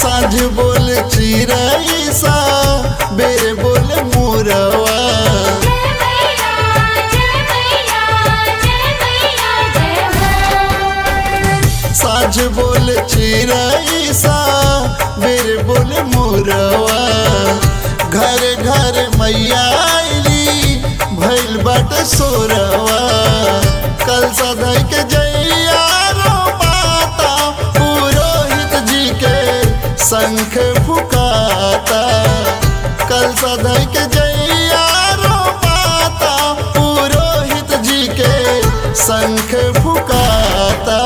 साँझ बोल चिरई सा बेर बोल मोरवा। साँझ बोल चिरई सा बेर बोल मोरवा। घर घर मैया आइली भइल बाटे सोरवा। कल सधई के जैया रो माता पुरोहित जी के शंख फुकाता। कल सधई के जैया रो माता पुरोहित जी के शंख फुकाता।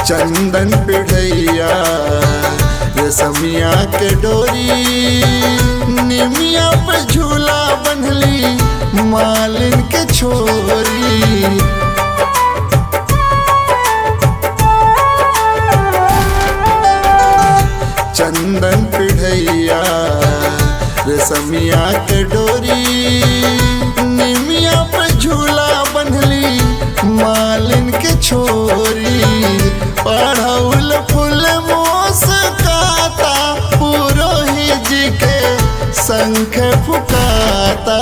चंदन पिढ़ैया रेशमिया के डोरी। निमिया पे झूला बंधली मालिन के छोरी। चंदन पिढ़ैया रेशमिया के डोरी। निमिया पे झूला बंधली मालिन के छोरी। पढ़ौल फूल मुस्काता पुरोहित जी के शंख फुकाता।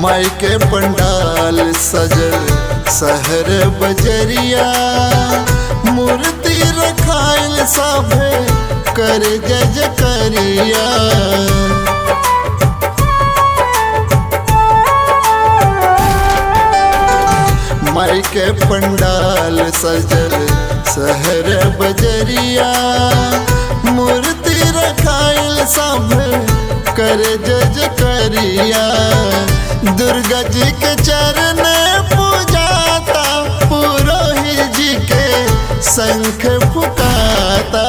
माई के पंडाल सजल शहर बजरिया। मूर्ति रखाइल सभे कर जय जकरिया। माई के पंडाल सजल शहर बजरिया। मूर्ति रखाइल सभे कर जय जकरिया। दुर्गा जी के चरण पूजाता पुरोहित जी के शंख फुकाता।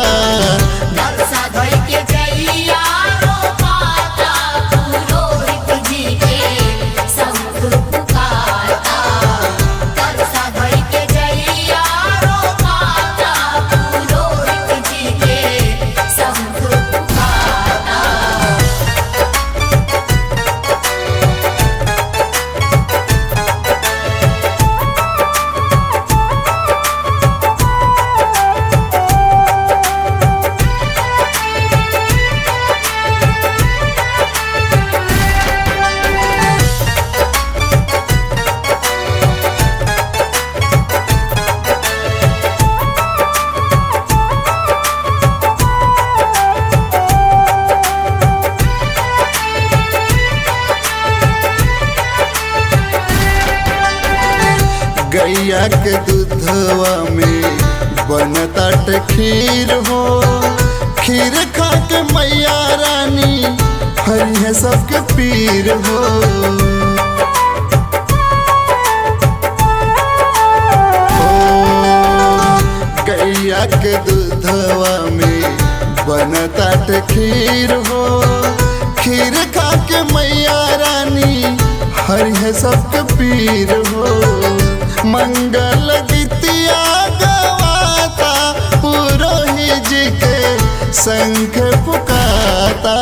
गैया के दूधवा में बनता खीर हो। खीर खा के मैया रानी हरी है सबके पीर हो। गैया के दूधवा में बनता खीर हो। खीर खा के मैया रानी हरि है सबके पीर हो। मंगल गीतिया गवाता पुरोहित जी के शंख पुकारता।